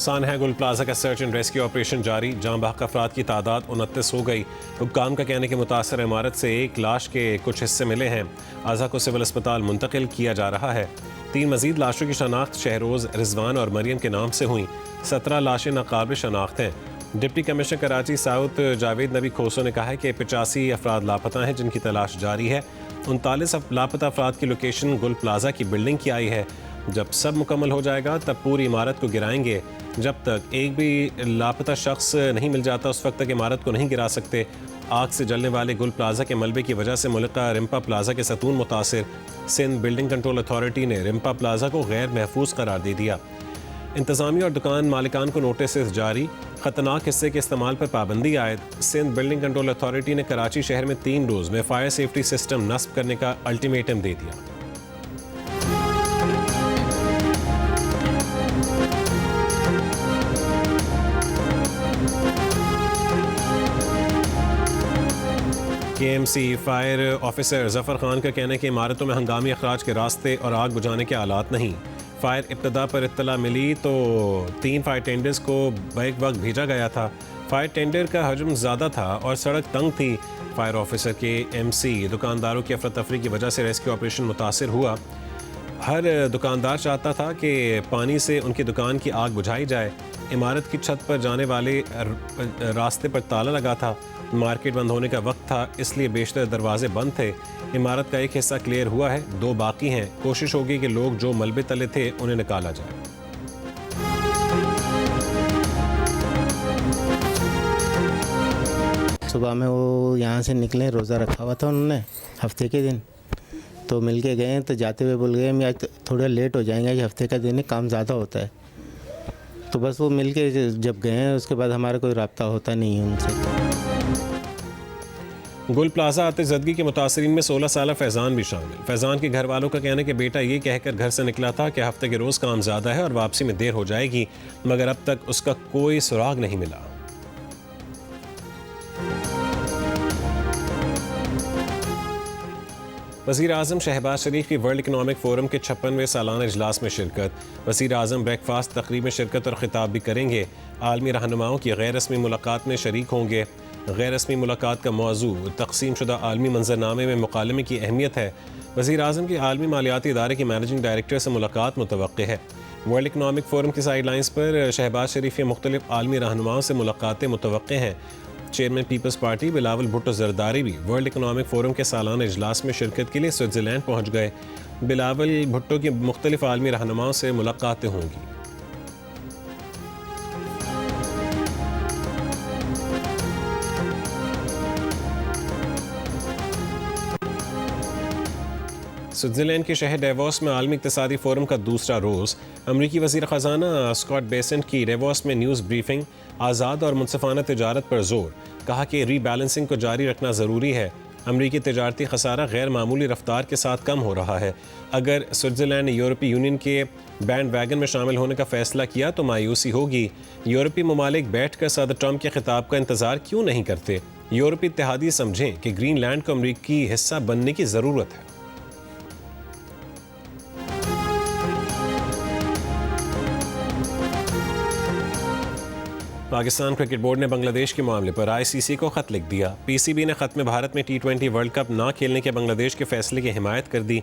पाकिस्तान है गुल प्लाजा का सर्च एंड रेस्क्यू ऑपरेशन जारी। जाँ बहक अफराद की तादाद 29 हो गई। हुक्काम का कहने के मुतासर इमारत से एक लाश के कुछ हिस्से मिले हैं। आज़ा को सिविल अस्पताल मुंतकिल किया जा रहा है। 3 मजीद लाशों की शनाख्त शहरोज़, रिजवान और मरियम के नाम से हुई। 17 लाशें नाकाबिल शनाख्त हैं। Deputy commissioner Karachi south Javed नबी खोसो ने कहा है कि 85 अफराद लापता हैं जिनकी तलाश जारी है। 39 लापता अफराद की लोकेशन गुल प्लाजा की बिल्डिंग की आई है। जब सब मुकम्मल हो जाएगा तब पूरी इमारत को गिराएंगे। जब तक एक भी लापता शख्स नहीं मिल जाता उस वक्त तक इमारत को नहीं गिरा सकते। आग से जलने वाले गुल प्लाजा के मलबे की वजह से मुल्का रिम्पा प्लाजा के सतून मुतासिर। सिंध बिल्डिंग कंट्रोल अथॉरिटी ने रिम्पा प्लाजा को गैर महफूज करार दे दिया। इंतज़ामिया और दुकान मालिकान को नोटिस जारी। ख़तरनाक हिस्से के इस्तेमाल पर पाबंदी आयद। सिंध बिल्डिंग कंट्रोल अथॉरिटी ने कराची शहर में 3 रोज़ में फायर सेफ्टी सिस्टम नस्ब करने का अल्टीमेटम दे दिया। KMC fire officer Zafar Khan का कहना है कि इमारतों में हंगामी अखराज के रास्ते और आग बुझाने के आलात नहीं। फायर इब्तदा पर इत्तला मिली तो 3 फायर टेंडर्स को बैक वक्त भेजा गया था। फायर टेंडर का हजम ज़्यादा था और सड़क तंग थी। फायर ऑफिसर के MC दुकानदारों की अफरा तफरी की वजह से रेस्क्यू ऑपरेशन मुतासिर हुआ। हर दुकानदार चाहता था कि पानी से उनकी दुकान की आग बुझाई जाए। इमारत की छत पर जाने वाले रास्ते पर ताला लगा था। मार्केट बंद होने का वक्त था, इसलिए बेशतर दरवाजे बंद थे। इमारत का एक हिस्सा क्लियर हुआ है, 2 बाकी हैं। कोशिश होगी कि लोग जो मलबे तले थे उन्हें निकाला जाए। सुबह में वो यहाँ से निकले, रोज़ा रखा हुआ था उन्होंने हफ्ते के दिन, तो मिल के गए। तो जाते हुए बोल गए मैं आज थोड़ा लेट हो जाएंगे, आज हफ्ते का दिन है, काम ज़्यादा होता है। तो बस वो मिल के जब गए उसके बाद हमारा कोई रब्ता होता नहीं है उनसे। गुल प्लाजा आतिशज़दगी के मुतासरीन में 16 साला फैज़ान भी शामिल। फैज़ान के घर वालों का कहना है कि बेटा ये कहकर घर से निकला था कि हफ्ते के रोज़ काम ज़्यादा है और वापसी में देर हो जाएगी, मगर अब तक उसका कोई सुराग नहीं मिला। वज़ीर आज़म शहबाज शरीफ की वर्ल्ड इकनॉमिक फ़ोरम के 56वें सालाना इजलास में शिरकत। वज़ीर आज़म ब्रेकफास्ट तकरीब में शिरकत और खिताब भी करेंगे। आलमी रहनुमाओं की गैर रस्मी मुलाकात में शरीक होंगे। गैर रस्मी मुलाकात का मौजू तक़सीम शुदा आलमी मंजरनामे में मुकालमे की अहमियत है। वज़ीर आज़म की आलमी मालियाती इदारे के मैनेजिंग डायरेक्टर से मुलाकात मुतवक्के है। वर्ल्ड इकनॉमिक फ़ोरम की साइडलाइंस पर शहबाज शरीफ के मुख्तलिफ आलमी रहनुमाओं से मुलाकातें मुतवक्के हैं। चेयरमैन पीपल्स पार्टी बिलावल भुट्टो जरदारी भी वर्ल्ड इकनॉमिक फ़ोरम के सालाना इजलास में शिरकत के लिए स्विट्ज़रलैंड पहुँच गए। बिलावल भुट्टो की मुख्तलिफ आलमी रहनुमाओं से मुलाकातें होंगी। स्विट्ज़रलैंड के शहर डेवोस में आलमी इक़्तिसादी फ़ोरम का दूसरा रोज़। अमरीकी वज़ीर ख़जाना स्कॉट बेसेंट की डेवोस में न्यूज़ ब्रीफिंग। आज़ाद और मुनसिफ़ाना तिजारत पर जोर। कहा कि रीबैलेंसिंग को जारी रखना ज़रूरी है। अमरीकी तिजारती खसारा गैर मामूली रफ्तार के साथ कम हो रहा है। अगर स्विट्ज़रलैंड ने यूरोपीय यूनियन के बैंड वैगन में शामिल होने का फ़ैसला किया तो मायूसी होगी। यूरोपीय ममालिक बैठ कर सदर ट्रंप के खिताब का इंतज़ार क्यों नहीं करते? यूरोपीय इत्तेहादी समझें कि ग्रीनलैंड को अमरीकी हिस्सा बनने की ज़रूरत है। पाकिस्तान क्रिकेट बोर्ड ने बांग्लादेश के मामले पर ICC को ख़त लिख दिया। PCB ने ख़त में भारत में T20 वर्ल्ड कप ना खेलने के बांग्लादेश के फैसले की हिमायत कर दी।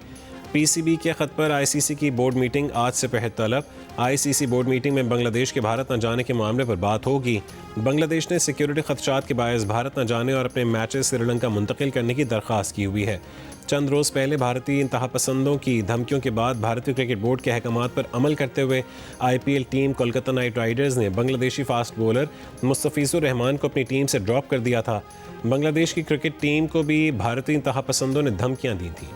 PCB के ख़त पर ICC की बोर्ड मीटिंग आज से पहले तलब। ICC बोर्ड मीटिंग में बांग्लादेश के भारत न जाने के मामले पर बात होगी। बांग्लादेश ने सिक्योरिटी खदशात के बायस भारत न जाने और अपने मैचेस श्रीलंका मुंतकिल करने की दरख्वास्त की हुई है। चंद रोज़ पहले भारतीय इंतहा पसंदों की धमकियों के बाद भारतीय क्रिकेट बोर्ड के अहकामात पर अमल करते हुए IPL team Kolkata night Riders ने बांग्लादेशी फास्ट बॉलर मुस्तफिजुर रहमान को अपनी टीम से ड्रॉप कर दिया था। बांग्लादेश की क्रिकेट टीम को भी भारतीय इंतहा पसंदों ने धमकियां दी थीं।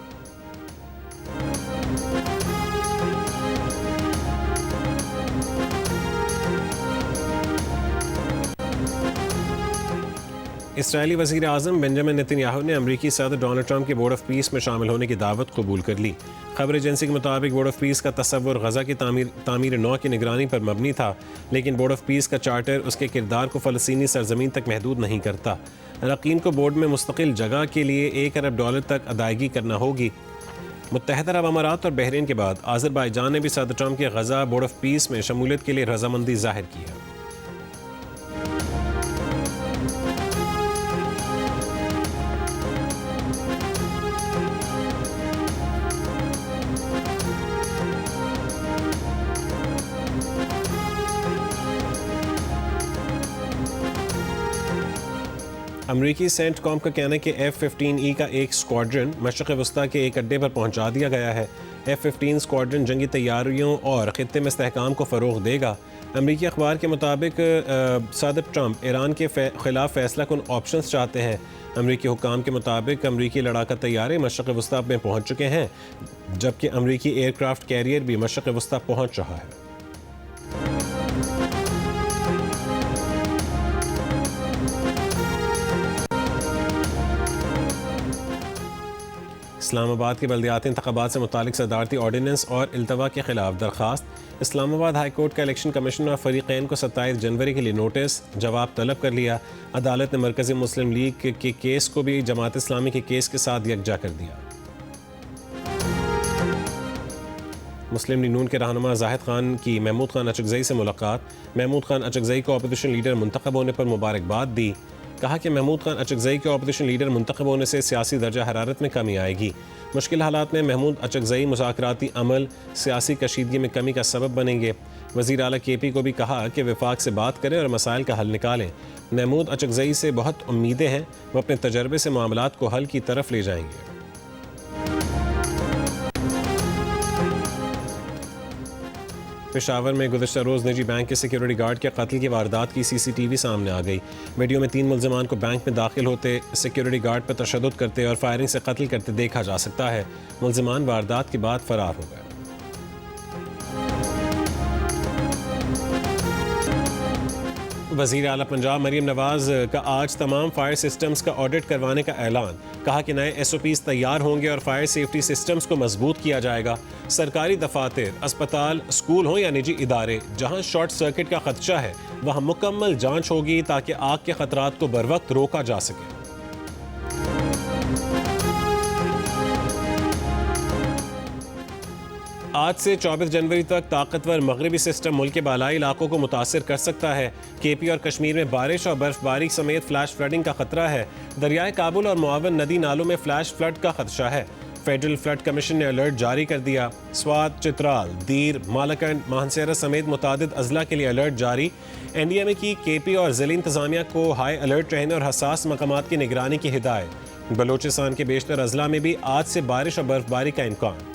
इसराइली वज़ीर आज़म बेंजामिन नेतन्याहू ने अमरीकी सदर डोनाल्ड ट्रंप के बोर्ड ऑफ पीस में शामिल होने की दावत कबूल कर ली। खबर एजेंसी के मुताबिक बोर्ड ऑफ पीस का तस्वुर गज़ा की तामीर नौ की निगरानी पर मबनी था, लेकिन बोर्ड ऑफ पीस का चार्टर उसके किरदार को फ़लस्तीनी सरजमीन तक महदूद नहीं करता। अरकान को बोर्ड में मुस्तकिल जगह के लिए $1 अरब तक अदायगी करना होगी। मुत्तहदा अरब अमारात और बहरीन के बाद आज़रबाईजान ने भी सदर ट्रंप के गजा बोर्ड ऑफ पीस में शमूलियत के लिए रजामंदी जाहिर की है। अमरीकी सेंट कॉम का कहना है कि F-15E का एक स्क्वाड्रन मशरक़ वस्ता के एक अड्डे पर पहुंचा दिया गया है। F-15 स्क्वाड्रन जंगी तैयारियों और ख़ित्ते में इस्तेहकाम को फ़रोग़ देगा। अमरीकी अखबार के मुताबिक सदर ट्रंप ईरान के ख़िलाफ़ फ़ैसला कुन ऑप्शंस चाहते हैं। अमरीकी हुक्काम के मुताबिक अमरीकी लड़ाका तैयारे मशरक़ वस्ता में पहुँच चुके हैं, जबकि अमरीकी एयरक्राफ्ट कैरियर भी मशरक़ वस्ता पहुँच रहा है। इस्लामाबाद के बल्दियाती इंतख़ाबात से मुतालिक सदारती ऑर्डीनेंस और इल्तवा के खिलाफ दरख्वास्त। इस्लामाबाद हाई कोर्ट का इलेक्शन कमीशन और फ़रीक़ैन को 27 जनवरी के लिए नोटिस जवाब तलब कर लिया। अदालत ने मरकज़ी मुस्लिम लीग के केस को भी जमात इस्लामी के केस के साथ यकजा कर दिया। मुस्लिम लीग नून के रहनुमा जाहिद खान की महमूद खान अचकज़ई से मुलाकात। महमूद खान अचकज़ई को अपोजिशन लीडर मुंतखब होने पर मुबारकबाद दी। कहा कि महमूद खान अचकज़ई के अपोजिशन लीडर मुंतखब होने से सियासी दर्जा हरारत में कमी आएगी। मुश्किल हालात में महमूद अचकज़ई मुज़ाकराती अमल सियासी कशीदगी में कमी का सबब बनेंगे। वज़ीर आला KP को भी कहा कि वफाक से बात करें और मसाइल का हल निकालें। महमूद अचकज़ई से बहुत उम्मीदें हैं, वो अपने तजर्बे से मामलात को हल की तरफ ले जाएंगे। पेशावर में गुज़श्ता रोज़ निजी बैंक के सिक्योरिटी गार्ड के कत्ल की वारदात की CCTV सामने आ गई। वीडियो में 3 मुल्ज़िमान को बैंक में दाखिल होते सिक्योरिटी गार्ड पर तशद्दुद करते और फायरिंग से कत्ल करते देखा जा सकता है। मुल्ज़िमान वारदात के बाद फरार हो गए। वज़ीर आला पंजाब मरीम नवाज़ का आज तमाम फायर सिस्टम्स का ऑडिट करवाने का ऐलान। कहा कि नए SOPs तैयार होंगे और फायर सेफ्टी सिस्टम्स को मजबूत किया जाएगा। सरकारी दफातर, अस्पताल, स्कूल हों या निजी इदारे, जहां शॉर्ट सर्किट का खदशा है वहां मुकम्मल जांच होगी ताकि आग के खतरात को बरवक्त रोका जा सके। आज से 24 जनवरी तक ताकतवर मगरबी सिस्टम मुल्क के बालाई इलाकों को मुतासर कर सकता है। KP और कश्मीर में बारिश और बर्फबारी समेत फ्लैश फ्लडिंग का खतरा है। दरियाए काबुल और मुआवन नदी नालों में फ्लैश फ्लड का खदशा है। फेडरल फ्लड कमीशन ने अलर्ट जारी कर दिया। स्वात, चित्राल, दीर, मालाकंड, मानसेरा समेत मुतादिद अजला के लिए अलर्ट जारी। NDMA की KP और ज़िला इंतजामिया को हाई अलर्ट रहने और हसास मकामात की निगरानी की हिदायत। बलोचिस्तान के बेशतर अजला में भी आज से बारिश और बर्फबारी का इम्कान।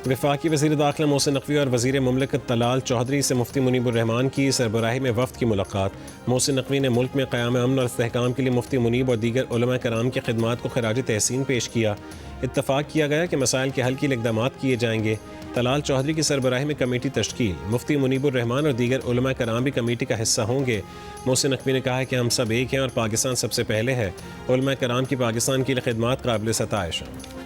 वफाकी वज़ीर दाखिला मोहसिन नकवी और वज़ीर मुमलिकत तलाल चौधरी से मुफ्ती मुनीबुर रहमान की सरबराही में वफ़द की मुलाकात। मोहसिन नकवी ने मुल्क में क़याम अमन और इस्तेहकाम के लिए मुफ्ती मुनीब और दीगर उलमा कराम की खिदमात को खराज तहसीन पेश किया। इत्तफ़ाक़ किया गया कि मसाइल के हल के लिए इक़दाम किए जाएंगे। तलाल चौधरी की सरबराही में कमेटी तश्कील। मुफ्ती मुनीबुर रहमान और दीगर उलमा कराम भी कमेटी का हिस्सा होंगे। मोहसिन नकवी ने कहा है कि हम सब एक हैं और पाकिस्तान सबसे पहले है। उलमा कराम की पाकिस्तान के लिए खिदमात काबिल सताइश हैं।